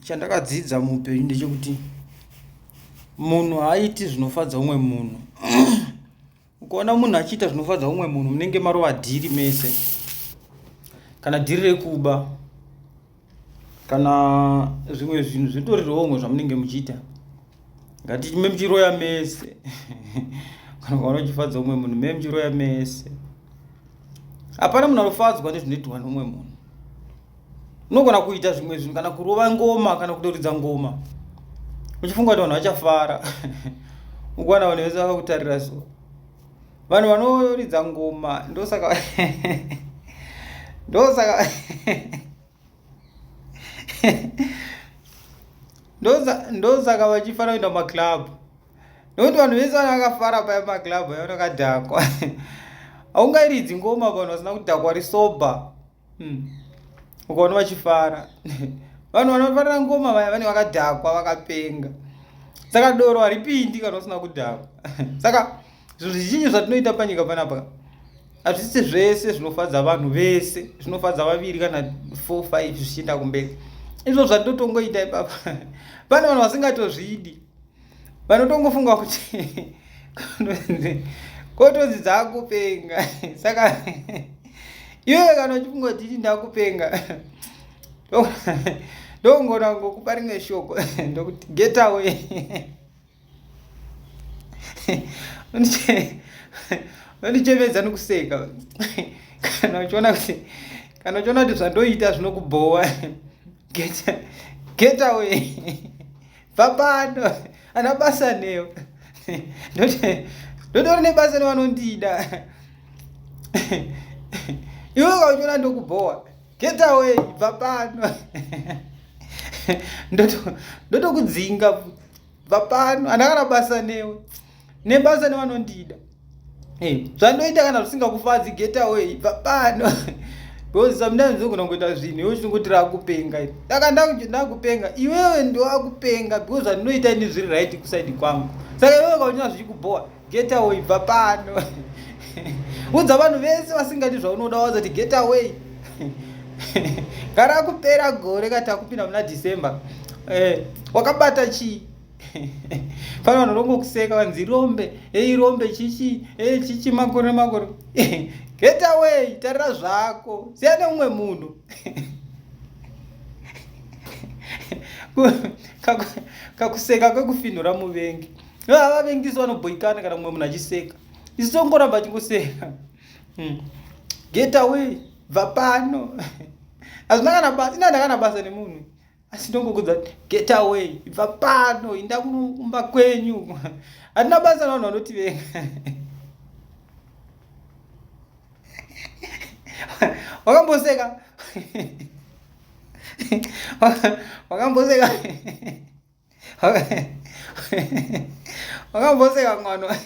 chandakadzidza muupenyu ndechekuti munhu haaiti zvinofadza umwe munhu. Ukaona munhu achiita zvinofadza umwe munhu munenge marova dhiri mese, kana dhiri rekuba kana zvimwe zvinhu zvitori romwe zvamunenge muchiita, ngatime muchiroya mese kana ukaona uchifadza umwe munhu me muchiroya mese. Hapana munhu anofadzwa nezvinoitwa nomumwe munhu. Unogona kuita zvimwe zvinhu kana kurova ngoma kana kutoridza ngoma uchifunga kuti vanhu vachafara. Ukaona vanhu vese vakakutarira so. Vanhu vanoridza ngoma ndosaka ndosaka vachifara kuenda mumaklub. Nokuti vanhu vese vakafara paya mumaklub aya vakadhakwa. Haungairidzi ngoma vanhu vasina kudhakwa risoba. Ukaona vachifara. Vanhu vanofarira ngoma vaya vane vakadhakwa vakapenga. Saka doro haripindi kana usina kudhakwa. Saka zvinhu zvizhinji zvatinoita panyika panapa hazvisi zvese zvinofadza vanhu vese, zvinofadza vaviri kana 4 5 zvichienda kumberi. Izvo zvatotongoita ipapa. Pane vanhu vasingatozvidi, vanotongofunga kuti kotonzi dzakupenga. Saka iwe kana uchifunga kuti ndakupenga ndongona ngokupa rimwe shoko ndokuti get away. Vandichemedza nokuseka kana uchiona kuti zvandoita zvinokubhowa, get away. Bva pano, hana basa newe. Ndotori nebasa nevanondida. Iwe ukachiona ndokubhowa, get away, bva pano. Ndotokudzinga, bva pano, hana kana basa newe. Nebasa nevanondida. Zvandoita kana zvisingakufadzi, get away, bva pano. Because sometimes unogona kuita zvinhu iwe uchingoti rakupenga. Saka ndakupenga, iwewe ndowakupenga because zvandinoita ini zviri right kusaidi kwangu. Saka iwewe ukachiona zvichikubhowa, get away, bva pano. Udza vanhu vese vasingati zvaunoda wazati get away. Kana kupera gore kati akupinda muna December, wakabata chii? Pane vanhu vanongokuseka vanzi rombe, rombe chichi makore. Get away, tarira zvako, siyana umwe munhu. Kakuseka kwekufinhura muvengi. Havavengisi vanobhoikana kana mumwe munhu achiseka. Isi tongoramba achingoseka. Get away, bva pano. Ina ndakana basa nemunhu. Asi ndongokudza get away, bva pano, inda kumba kwenyu. Hatina basa navanhu vanotivenga. Wakamboseka. Wakamboseka. Wakamboseka mwana.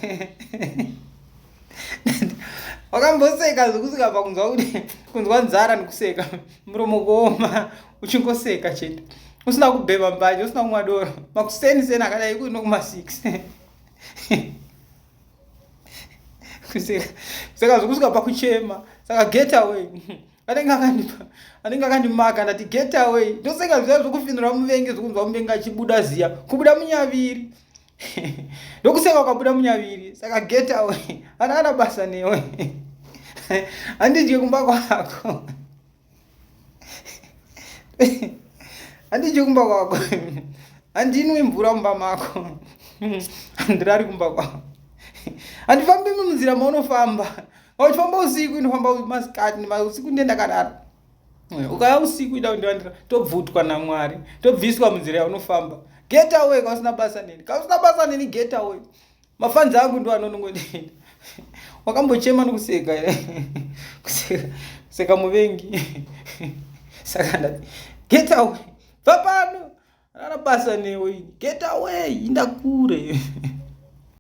Wakamboseka zvokusingabva kunzwa kuti kunzwa nzara nekuseka muromo kuoma uchingoseka chete usina kubhema mbanje usina kumwa doro makuseni akadai kuino kuma6. Kuseka zvokusingabva kuchema. Saka get away. Anenge akandimaka ndati get away. Ndoseka zviya zvokufinhura muvengi zvokunzwa muvengi achibuda ziya kubuda munyaviri. Ndokuseka ukabuda munyaviri. Saka get away. Hana basa newe. Handidye kumba kwako. Handidye kumba kwako. Handinwi mvura mumba mako. Handirari kumba kwako. Handifambi munzira maunofamba. Uchifamba usiku inofamba masikati usiku ndendakadaro. Ukaya usiku ida kundivandira tobvutwa naMwari, tobviswa munzira yaunofamba. Get away kausina basa neni. Kausina basa neni, get away. Mafanzi angu ndo anonongodenda. Wakambochema nokuseka. Kuseka muvengi. Saka ndati get away. Bva pano. Hana basa newe. Get away, inda kure.